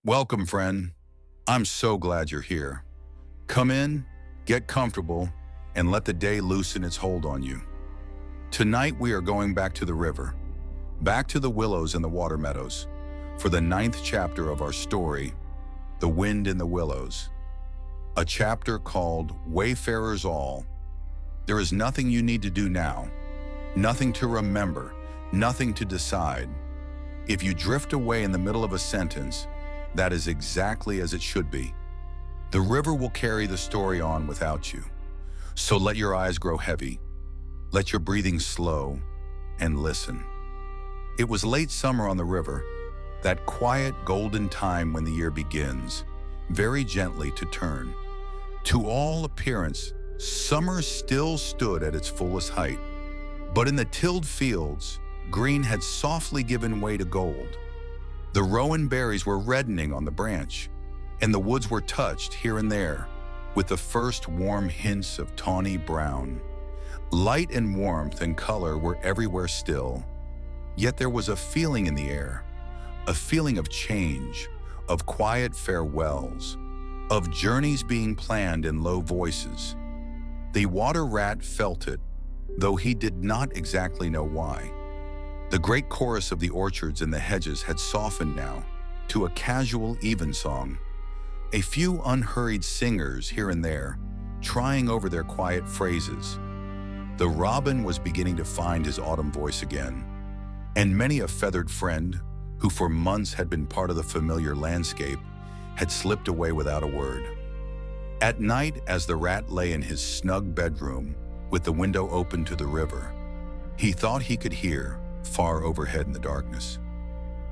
Welcome, friend. I'm so glad you're here. Come in, get comfortable, and let the day loosen its hold on you. Tonight we are going back to the river, back to the willows and the water meadows, for the ninth chapter of our story, The Wind in the Willows. A chapter called Wayfarers All. There is nothing you need to do now, nothing to remember, nothing to decide. If you drift away in the middle of a sentence, that is exactly as it should be. The river will carry the story on without you. So let your eyes grow heavy, let your breathing slow, and listen. It was late summer on the river, that quiet golden time when the year begins, very gently to turn. To all appearance, summer still stood at its fullest height. But in the tilled fields, green had softly given way to gold. The rowan berries were reddening on the branch, and the woods were touched here and there with the first warm hints of tawny brown. Light and warmth and color were everywhere still, yet there was a feeling in the air, a feeling of change, of quiet farewells, of journeys being planned in low voices. The water rat felt it, though he did not exactly know why. The great chorus of the orchards and the hedges had softened now to a casual evensong. A few unhurried singers here and there, trying over their quiet phrases. The robin was beginning to find his autumn voice again, and many a feathered friend, who for months had been part of the familiar landscape, had slipped away without a word. At night, as the rat lay in his snug bedroom with the window open to the river, he thought he could hear, far overhead in the darkness,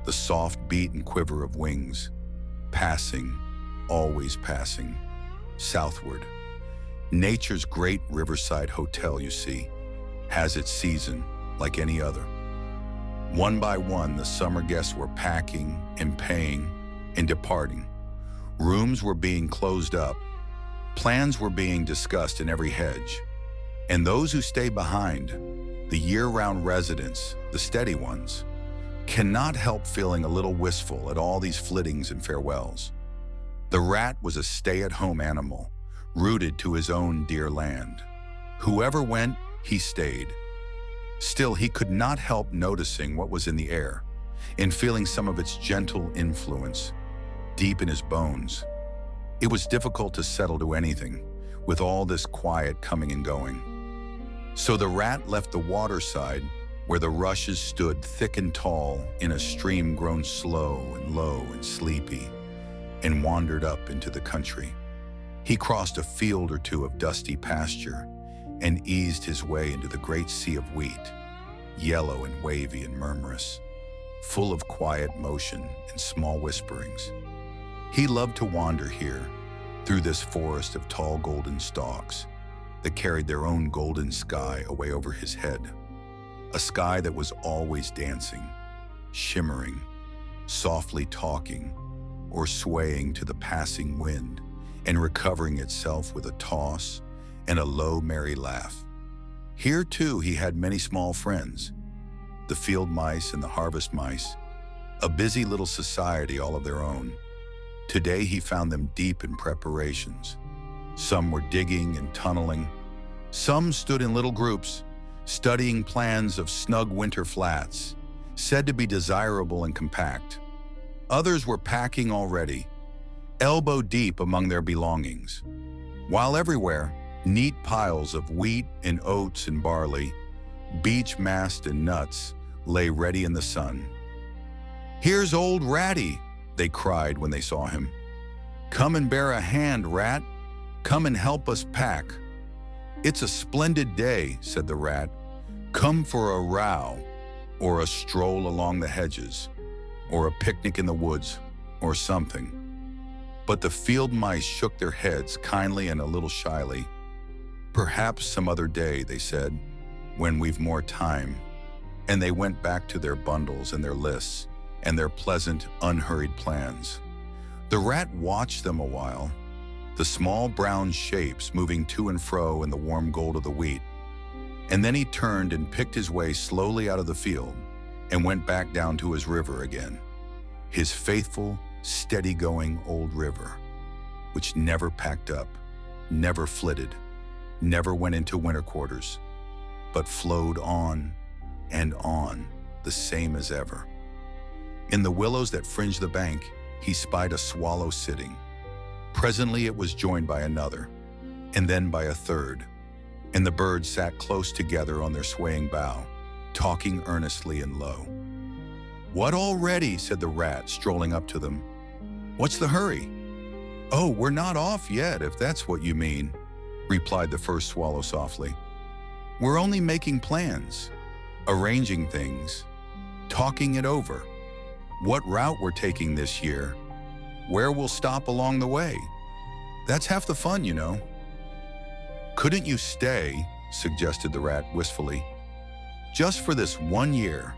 the soft beat and quiver of wings, passing, always passing, southward. Nature's great riverside hotel, you see, has its season like any other. One by one, the summer guests were packing and paying and departing. Rooms were being closed up. Plans were being discussed in every hedge. And those who stay behind, the year-round residents, the steady ones, cannot help feeling a little wistful at all these flittings and farewells. The rat was a stay-at-home animal, rooted to his own dear land. Whoever went, he stayed. Still, he could not help noticing what was in the air and feeling some of its gentle influence deep in his bones. It was difficult to settle to anything with all this quiet coming and going. So the rat left the waterside where the rushes stood thick and tall in a stream grown slow and low and sleepy, and wandered up into the country. He crossed a field or two of dusty pasture and eased his way into the great sea of wheat, yellow and wavy and murmurous, full of quiet motion and small whisperings. He loved to wander here, through this forest of tall golden stalks that carried their own golden sky away over his head, a sky that was always dancing, shimmering, softly talking, or swaying to the passing wind and recovering itself with a toss and a low, merry laugh. Here, too, he had many small friends, the field mice and the harvest mice, a busy little society all of their own. Today he found them deep in preparations. Some were digging and tunneling. Some stood in little groups, studying plans of snug winter flats, said to be desirable and compact. Others were packing already, elbow deep among their belongings, while everywhere, neat piles of wheat and oats and barley, beech mast and nuts lay ready in the sun. "Here's old Ratty," they cried when they saw him. "Come and bear a hand, Rat. Come and help us pack." "It's a splendid day," said the rat. "Come for a row, or a stroll along the hedges, or a picnic in the woods, or something." But the field mice shook their heads kindly and a little shyly. "Perhaps some other day," they said, "when we've more time." And they went back to their bundles and their lists and their pleasant, unhurried plans. The rat watched them a while, the small brown shapes moving to and fro in the warm gold of the wheat. And then he turned and picked his way slowly out of the field and went back down to his river again, his faithful, steady-going old river, which never packed up, never flitted, never went into winter quarters, but flowed on and on, the same as ever. In the willows that fringed the bank, he spied a swallow sitting. Presently it was joined by another, and then by a third, and the birds sat close together on their swaying bough, talking earnestly and low. "What already?" said the rat, strolling up to them. "What's the hurry?" "Oh, we're not off yet, if that's what you mean," replied the first swallow softly. "We're only making plans, arranging things, talking it over. What route we're taking this year, where we'll stop along the way. That's half the fun, you know." "Couldn't you stay?" suggested the rat wistfully. "Just for this 1 year.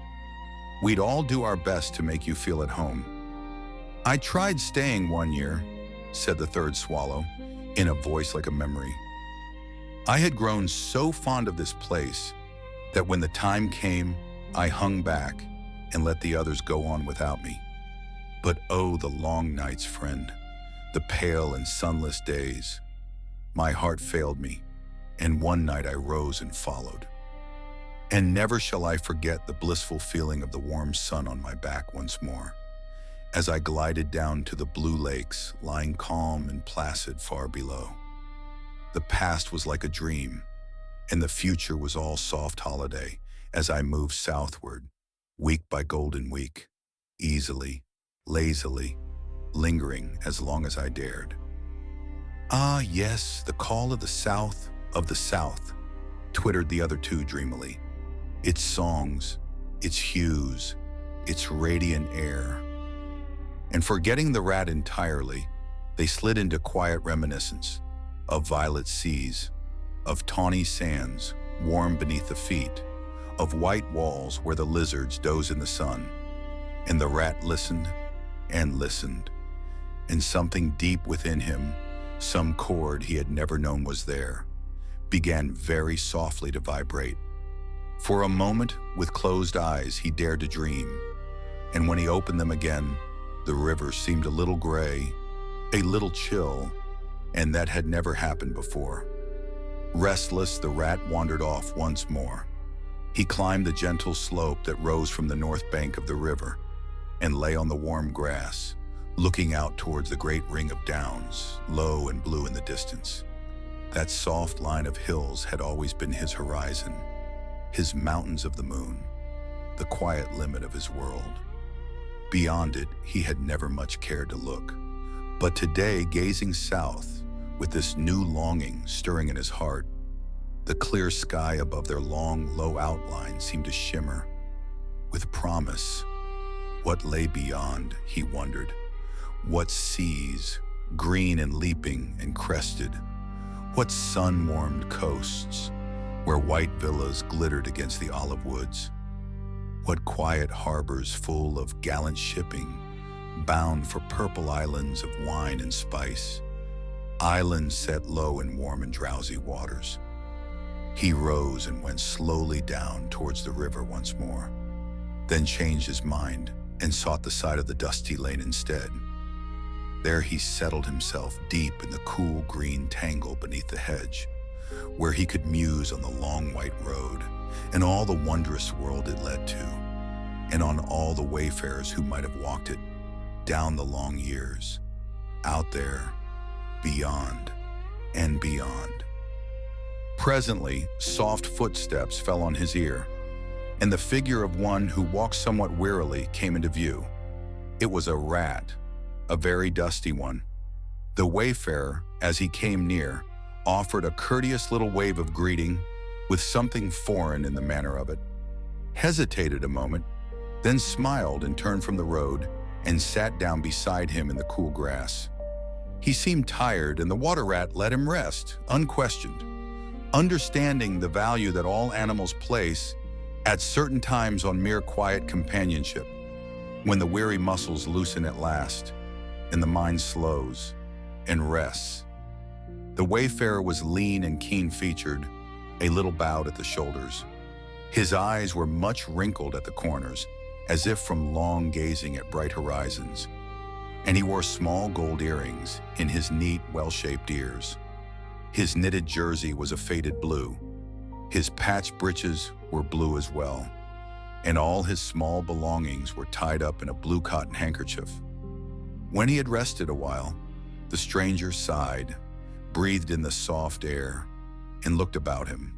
We'd all do our best to make you feel at home." "I tried staying 1 year," said the third swallow, in a voice like a memory. "I had grown so fond of this place that when the time came, I hung back and let the others go on without me. But oh, the long nights, friend, the pale and sunless days. My heart failed me, and one night I rose and followed. And never shall I forget the blissful feeling of the warm sun on my back once more, as I glided down to the blue lakes lying calm and placid far below. The past was like a dream, and the future was all soft holiday as I moved southward, week by golden week, easily, lazily, lingering as long as I dared. "Ah, yes, the call of the South, twittered the other two dreamily. Its songs, its hues, its radiant air." And forgetting the rat entirely, they slid into quiet reminiscence of violet seas, of tawny sands warm beneath the feet, of white walls where the lizards doze in the sun. And the rat listened and listened, and something deep within him, some chord he had never known was there, began very softly to vibrate. For a moment, with closed eyes, he dared to dream, and when he opened them again, the river seemed a little gray, a little chill, and that had never happened before. Restless, the rat wandered off once more. He climbed the gentle slope that rose from the north bank of the river and lay on the warm grass, looking out towards the great ring of downs, low and blue in the distance. That soft line of hills had always been his horizon, his mountains of the moon, the quiet limit of his world. Beyond it, he had never much cared to look. But today, gazing south, with this new longing stirring in his heart, the clear sky above their long, low outline seemed to shimmer with promise. What lay beyond, he wondered. What seas, green and leaping and crested. What sun-warmed coasts, where white villas glittered against the olive woods. What quiet harbors full of gallant shipping, bound for purple islands of wine and spice, islands set low in warm and drowsy waters. He rose and went slowly down towards the river once more, then changed his mind and sought the side of the dusty lane instead. There he settled himself deep in the cool green tangle beneath the hedge, where he could muse on the long white road and all the wondrous world it led to, and on all the wayfarers who might have walked it down the long years, out there, beyond and beyond. Presently, soft footsteps fell on his ear, and the figure of one who walked somewhat wearily came into view. It was a rat, a very dusty one. The wayfarer, as he came near, offered a courteous little wave of greeting with something foreign in the manner of it, hesitated a moment, then smiled and turned from the road and sat down beside him in the cool grass. He seemed tired, and the water rat let him rest, unquestioned, understanding the value that all animals place at certain times on mere quiet companionship, when the weary muscles loosen at last, and the mind slows and rests. The wayfarer was lean and keen-featured, a little bowed at the shoulders. His eyes were much wrinkled at the corners, as if from long gazing at bright horizons. and he wore small gold earrings in his neat, well-shaped ears. His knitted jersey was a faded blue. His patched breeches were blue as well, and all his small belongings were tied up in a blue cotton handkerchief. When he had rested a while, the stranger sighed, breathed in the soft air, and looked about him.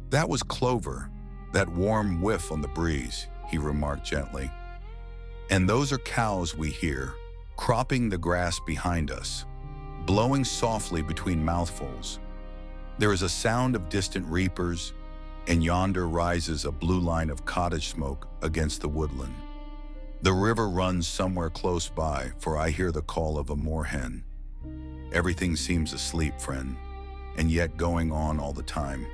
"That was clover, that warm whiff on the breeze," he remarked gently. "And those are cows we hear, cropping the grass behind us, blowing softly between mouthfuls. There is a sound of distant reapers, and yonder rises a blue line of cottage smoke against the woodland. The river runs somewhere close by, for I hear the call of a moorhen. Everything seems asleep, friend, and yet going on all the time.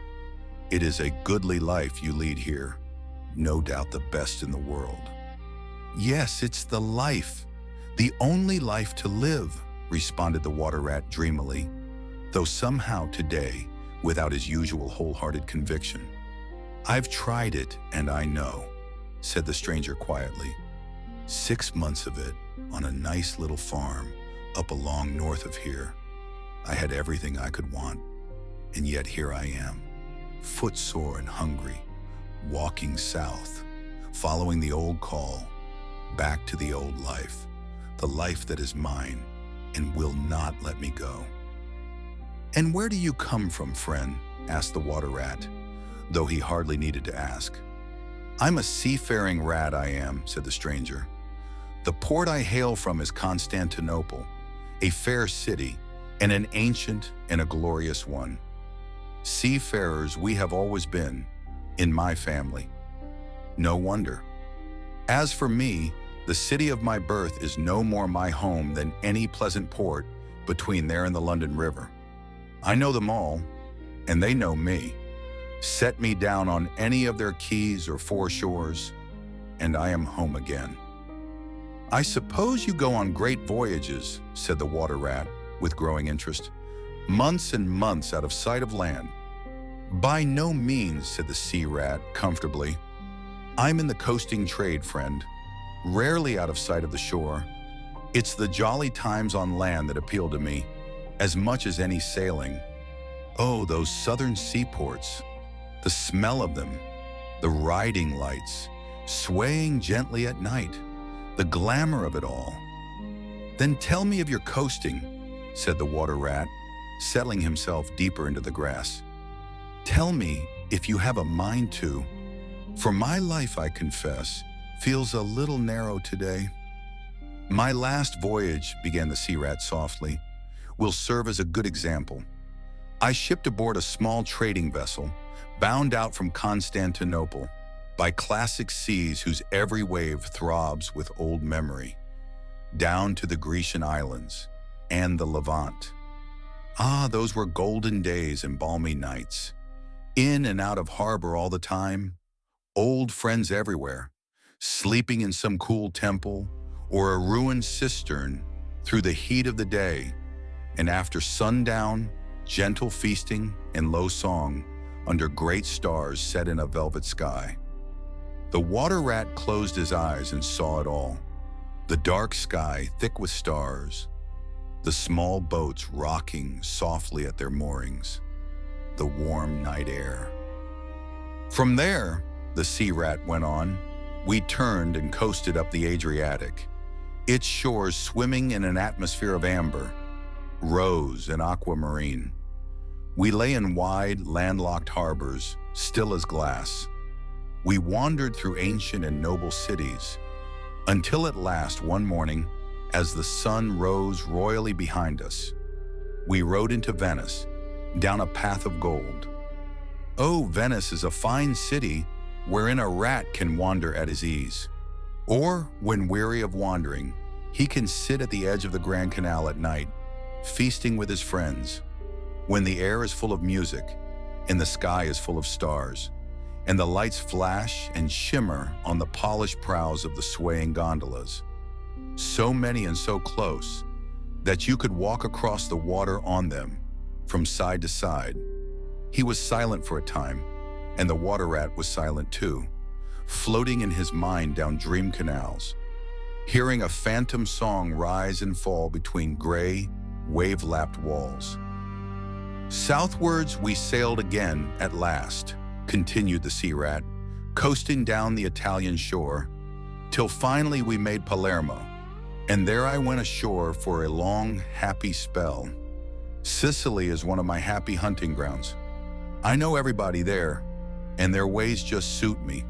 It is a goodly life you lead here, no doubt the best in the world." "Yes, it's the life, the only life to live," responded the water rat dreamily, though somehow today, without his usual wholehearted conviction. "I've tried it, and I know," said the stranger quietly. 6 months of it on a nice little farm up along north of here. I had everything I could want, and yet here I am, footsore and hungry, walking south, following the old call, back to the old life, the life that is mine and will not let me go." "And where do you come from, friend?" asked the water rat, though he hardly needed to ask. "I'm a seafaring rat, I am," said the stranger. "The port I hail from is Constantinople, a fair city, and an ancient and a glorious one. Seafarers we have always been, in my family. No wonder. As for me, the city of my birth is no more my home than any pleasant port between there and the London River. I know them all, and they know me. Set me down on any of their quays or foreshores, and I am home again." "I suppose you go on great voyages," said the water rat, with growing interest. "Months and months out of sight of land." "By no means," said the sea rat comfortably. "I'm in the coasting trade, friend, rarely out of sight of the shore. It's the jolly times on land that appeal to me, as much as any sailing. Oh, those southern seaports, the smell of them, the riding lights, swaying gently at night, the glamour of it all." "Then tell me of your coasting," said the water rat, settling himself deeper into the grass. "Tell me if you have a mind to, for my life, I confess, feels a little narrow today." "My last voyage," began the sea rat softly, "will serve as a good example. I shipped aboard a small trading vessel, bound out from Constantinople, by classic seas whose every wave throbs with old memory, down to the Grecian islands and the Levant. Ah, those were golden days and balmy nights. In and out of harbor all the time, old friends everywhere, sleeping in some cool temple or a ruined cistern through the heat of the day, and after sundown, gentle feasting and low song under great stars set in a velvet sky." The water rat closed his eyes and saw it all. The dark sky thick with stars, the small boats rocking softly at their moorings, the warm night air. "From there," the sea rat went on, "we turned and coasted up the Adriatic, its shores swimming in an atmosphere of amber, rose, and aquamarine. We lay in wide, landlocked harbors, still as glass. We wandered through ancient and noble cities, until at last one morning, as the sun rose royally behind us, we rode into Venice, down a path of gold. Oh, Venice is a fine city wherein a rat can wander at his ease. Or, when weary of wandering, he can sit at the edge of the Grand Canal at night, feasting with his friends, when the air is full of music and the sky is full of stars, and the lights flash and shimmer on the polished prows of the swaying gondolas, so many and so close that you could walk across the water on them from side to side." He was silent for a time, and the water rat was silent too, floating in his mind down dream canals. hearing a phantom song rise and fall between gray, wave-lapped walls. Southwards we sailed again at last, continued the sea rat, coasting down the Italian shore, till finally we made Palermo, and there I went ashore for a long, happy spell. Sicily is one of my happy hunting grounds. I know everybody there, and their ways just suit me.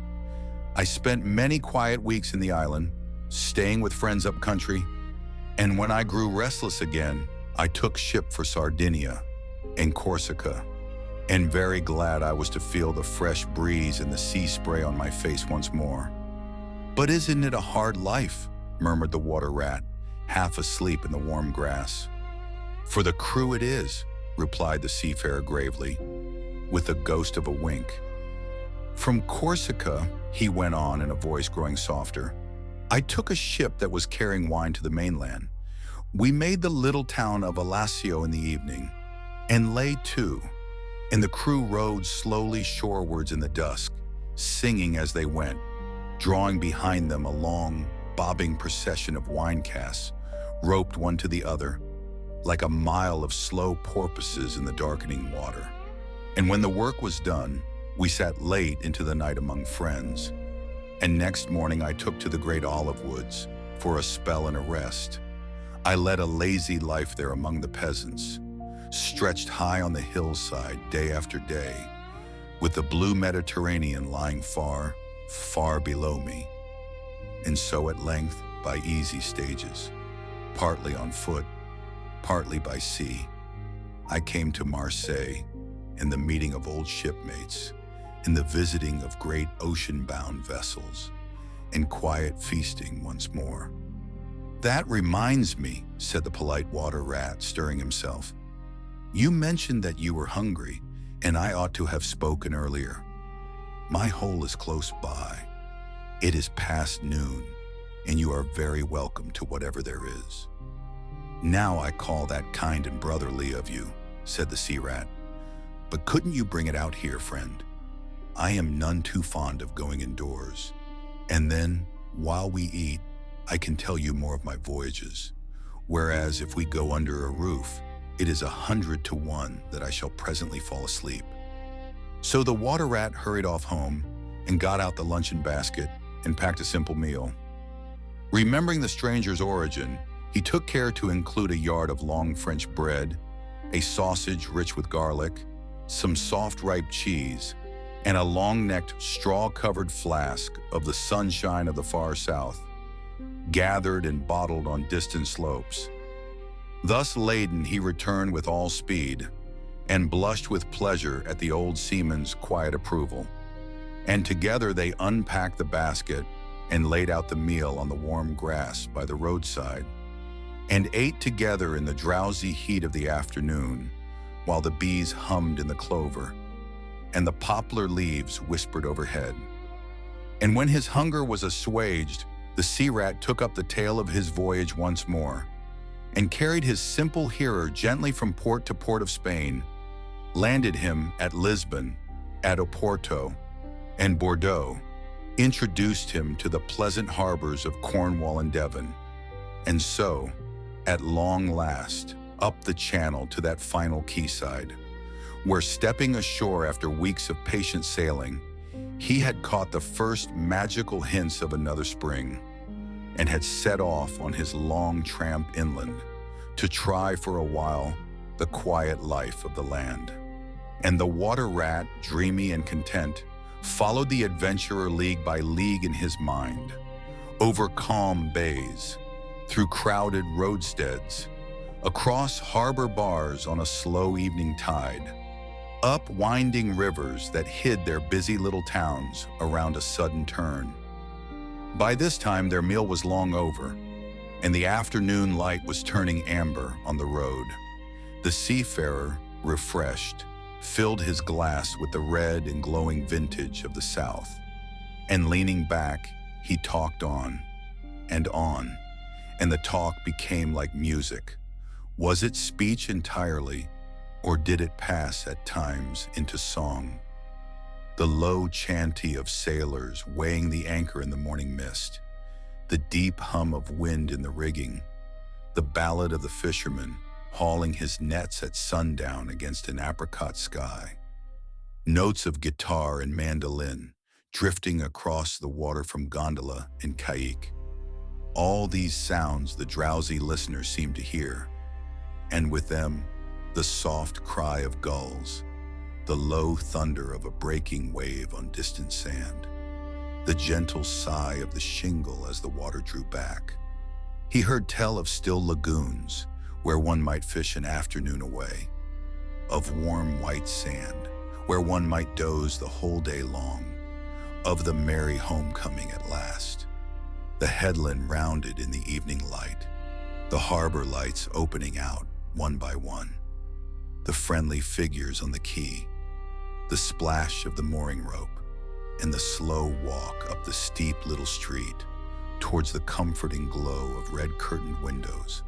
I spent many quiet weeks in the island, staying with friends up country, and when I grew restless again, I took ship for Sardinia and Corsica, and very glad I was to feel the fresh breeze and the sea spray on my face once more. "But isn't it a hard life?" murmured the water rat, half asleep in the warm grass. "For the crew it is," replied the seafarer gravely, with the ghost of a wink. "From Corsica," he went on in a voice growing softer, "I took a ship that was carrying wine to the mainland. We made the little town of Alassio in the evening, and lay to, and the crew rowed slowly shorewards in the dusk, singing as they went, drawing behind them a long, bobbing procession of wine casks, roped one to the other, like a mile of slow porpoises in the darkening water. And when the work was done, we sat late into the night among friends, and next morning I took to the great olive woods for a spell and a rest. I led a lazy life there among the peasants, stretched high on the hillside day after day, with the blue Mediterranean lying far, far below me. And so at length, by easy stages, partly on foot, partly by sea, I came to Marseille, in the meeting of old shipmates, in the visiting of great ocean-bound vessels, and quiet feasting once more. "That reminds me," said the polite water rat, stirring himself. "You mentioned that you were hungry, and I ought to have spoken earlier. My hole is close by. It is past noon, and you are very welcome to whatever there is." "Now I call that kind and brotherly of you," said the sea rat. "But couldn't you bring it out here, friend? I am none too fond of going indoors. And then, while we eat, I can tell you more of my voyages, whereas if we go under a roof, it is 100 to 1 that I shall presently fall asleep." So the water rat hurried off home and got out the luncheon basket and packed a simple meal. Remembering the stranger's origin, he took care to include a yard of long French bread, a sausage rich with garlic, some soft ripe cheese, and a long-necked, straw-covered flask of the sunshine of the far south, gathered and bottled on distant slopes. Thus laden, he returned with all speed, and blushed with pleasure at the old seaman's quiet approval. And together they unpacked the basket and laid out the meal on the warm grass by the roadside, and ate together in the drowsy heat of the afternoon, while the bees hummed in the clover, and the poplar leaves whispered overhead. And when his hunger was assuaged, the sea rat took up the tale of his voyage once more, and carried his simple hearer gently from port to port of Spain, landed him at Lisbon, at Oporto, and Bordeaux, introduced him to the pleasant harbors of Cornwall and Devon, and so, at long last, up the channel to that final quayside, where stepping ashore after weeks of patient sailing, he had caught the first magical hints of another spring, and had set off on his long tramp inland to try for a while the quiet life of the land. And the water rat, dreamy and content, followed the adventurer league by league in his mind, over calm bays, through crowded roadsteads, across harbor bars on a slow evening tide, up winding rivers that hid their busy little towns around a sudden turn. By this time their meal was long over, and the afternoon light was turning amber on the road. The seafarer, refreshed, filled his glass with the red and glowing vintage of the South, and leaning back, he talked on, and the talk became like music. Was it speech entirely, or did it pass at times into song? The low chanty of sailors weighing the anchor in the morning mist, the deep hum of wind in the rigging, the ballad of the fisherman hauling his nets at sundown against an apricot sky, notes of guitar and mandolin drifting across the water from gondola and caique. All these sounds the drowsy listener seemed to hear, and with them, the soft cry of gulls, the low thunder of a breaking wave on distant sand, the gentle sigh of the shingle as the water drew back. He heard tell of still lagoons where one might fish an afternoon away, of warm white sand where one might doze the whole day long, of the merry homecoming at last, the headland rounded in the evening light, the harbor lights opening out one by one, the friendly figures on the quay, the splash of the mooring rope, and the slow walk up the steep little street towards the comforting glow of red-curtained windows.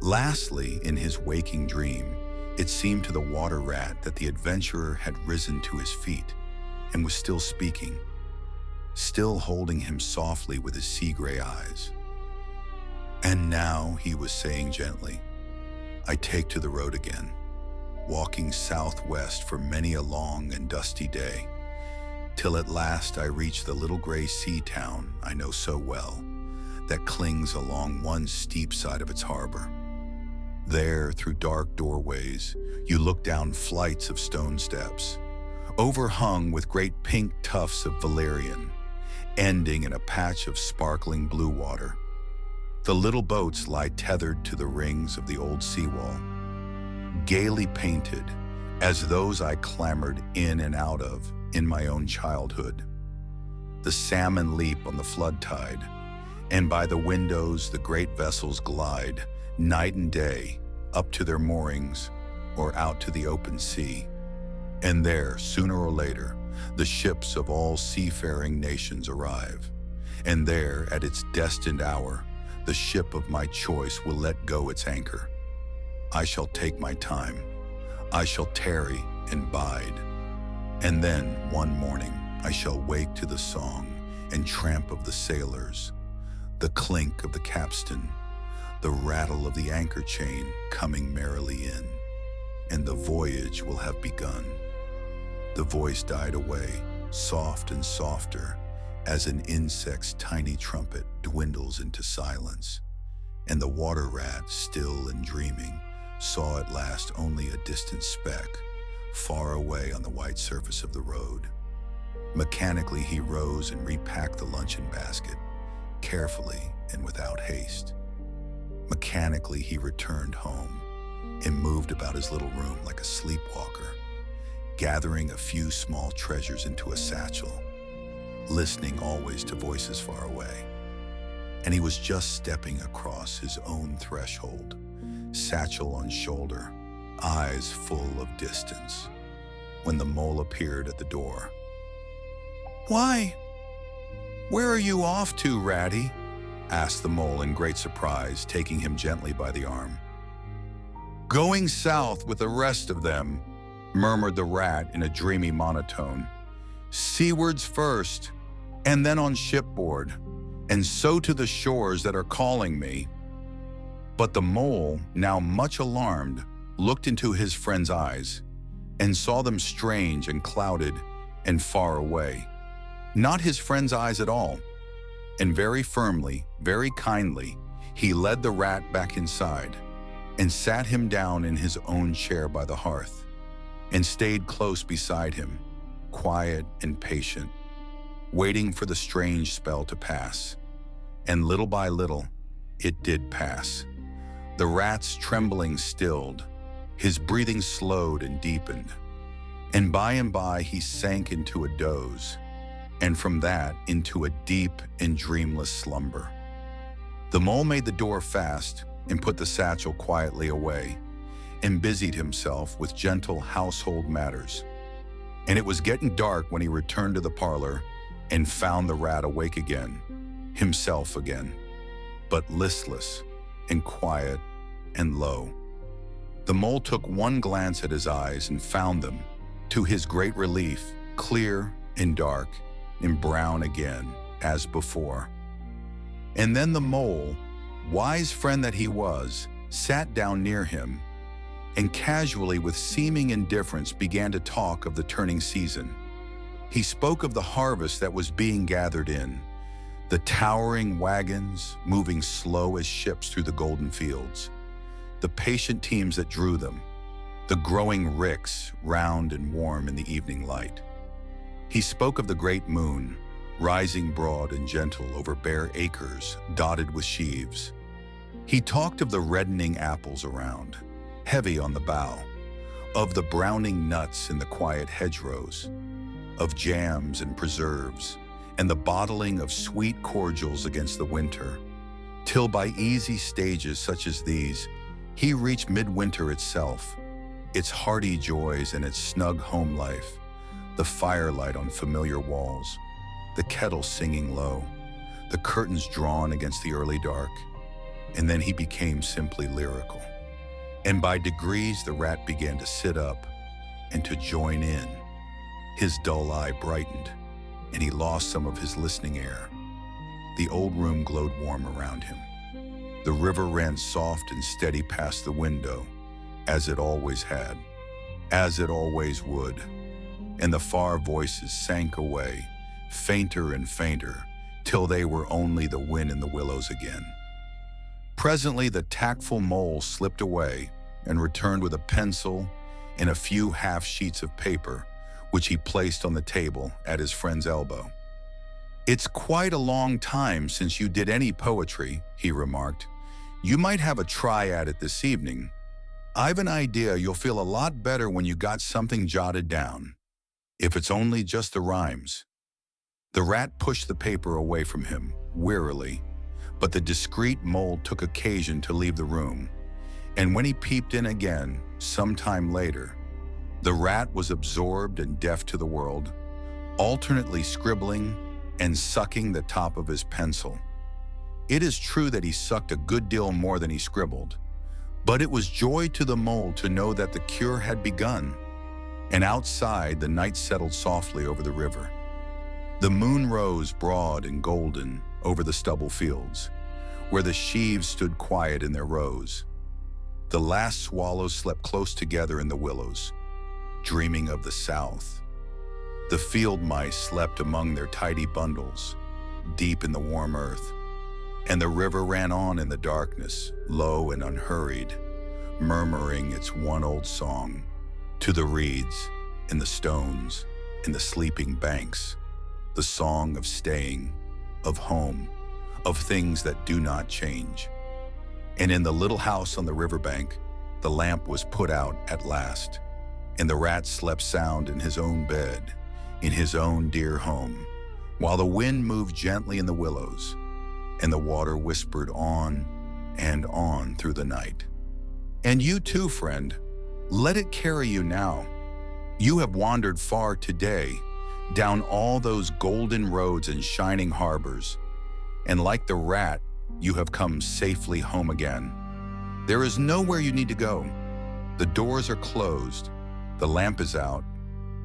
Lastly, in his waking dream, it seemed to the water rat that the adventurer had risen to his feet and was still speaking, still holding him softly with his sea-gray eyes. "And now," he was saying gently, "I take to the road again, walking southwest for many a long and dusty day, till at last I reach the little gray sea town I know so well, that clings along one steep side of its harbor. There, through dark doorways, you look down flights of stone steps, overhung with great pink tufts of valerian, ending in a patch of sparkling blue water. The little boats lie tethered to the rings of the old seawall, gaily painted as those I clambered in and out of in my own childhood. The salmon leap on the flood tide, and by the windows the great vessels glide night and day up to their moorings or out to the open sea. And there, sooner or later, the ships of all seafaring nations arrive. And there, at its destined hour, the ship of my choice will let go its anchor. I shall take my time. I shall tarry and bide. And then, one morning, I shall wake to the song and tramp of the sailors, the clink of the capstan, the rattle of the anchor chain coming merrily in, and the voyage will have begun." The voice died away, soft and softer, as an insect's tiny trumpet dwindles into silence, and the water rat, still and dreaming, saw at last only a distant speck, far away on the white surface of the road. Mechanically he rose and repacked the luncheon basket, carefully and without haste. Mechanically he returned home and moved about his little room like a sleepwalker, gathering a few small treasures into a satchel, listening always to voices far away. And he was just stepping across his own threshold, satchel on shoulder, eyes full of distance, when the mole appeared at the door. "Why, where are you off to, Ratty?" asked the mole in great surprise, taking him gently by the arm. "Going south with the rest of them," murmured the rat in a dreamy monotone. "Seawards first, and then on shipboard, and so to the shores that are calling me." But the mole, now much alarmed, looked into his friend's eyes and saw them strange and clouded and far away. Not his friend's eyes at all. And very firmly, very kindly, he led the rat back inside and sat him down in his own chair by the hearth and stayed close beside him, quiet and patient, waiting for the strange spell to pass. And little by little, it did pass. The rat's trembling stilled, his breathing slowed and deepened, and by he sank into a doze, and from that into a deep and dreamless slumber. The mole made the door fast and put the satchel quietly away, and busied himself with gentle household matters. And it was getting dark when he returned to the parlor and found the rat awake again, himself again, but listless and quiet and low. The mole took one glance at his eyes and found them, to his great relief, clear and dark and brown again, as before. And then the mole, wise friend that he was, sat down near him and casually, with seeming indifference, began to talk of the turning season. He spoke of the harvest that was being gathered in, the towering wagons moving slow as ships through the golden fields, the patient teams that drew them, the growing ricks, round and warm in the evening light. He spoke of the great moon, rising broad and gentle over bare acres dotted with sheaves. He talked of the reddening apples around, heavy on the bough, of the browning nuts in the quiet hedgerows, of jams and preserves, and the bottling of sweet cordials against the winter, till by easy stages such as these, he reached midwinter itself, its hearty joys and its snug home life, the firelight on familiar walls, the kettle singing low, the curtains drawn against the early dark, and then he became simply lyrical. And by degrees the rat began to sit up and to join in. His dull eye brightened, and he lost some of his listening air. The old room glowed warm around him. The river ran soft and steady past the window, as it always had, as it always would, and the far voices sank away, fainter and fainter, till they were only the wind in the willows again. Presently the tactful mole slipped away and returned with a pencil and a few half sheets of paper, which he placed on the table at his friend's elbow. "It's quite a long time since you did any poetry," he remarked. "You might have a try at it this evening. I've an idea you'll feel a lot better when you got something jotted down, if it's only just the rhymes." The rat pushed the paper away from him, wearily, but the discreet mole took occasion to leave the room, and when he peeped in again, some time later, the rat was absorbed and deaf to the world, alternately scribbling and sucking the top of his pencil. It is true that he sucked a good deal more than he scribbled, but it was joy to the mole to know that the cure had begun, and outside the night settled softly over the river. The moon rose broad and golden over the stubble fields, where the sheaves stood quiet in their rows. The last swallows slept close together in the willows, dreaming of the south. The field mice slept among their tidy bundles, deep in the warm earth, and the river ran on in the darkness, low and unhurried, murmuring its one old song to the reeds and the stones and the sleeping banks, the song of staying, of home, of things that do not change. And in the little house on the riverbank, the lamp was put out at last, and the rat slept sound in his own bed, in his own dear home, while the wind moved gently in the willows, and the water whispered on and on through the night. And you too, friend, let it carry you now. You have wandered far today, down all those golden roads and shining harbors, and like the rat, you have come safely home again. There is nowhere you need to go. The doors are closed, the lamp is out,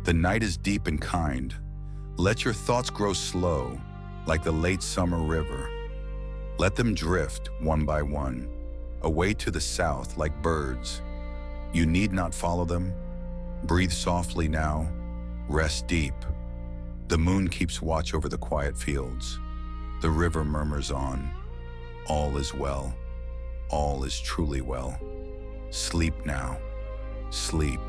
the night is deep and kind. Let your thoughts grow slow, like the late summer river. Let them drift, one by one, away to the south like birds. You need not follow them. Breathe softly now, rest deep. The moon keeps watch over the quiet fields. The river murmurs on. All is well. All is truly well. Sleep now. Sleep.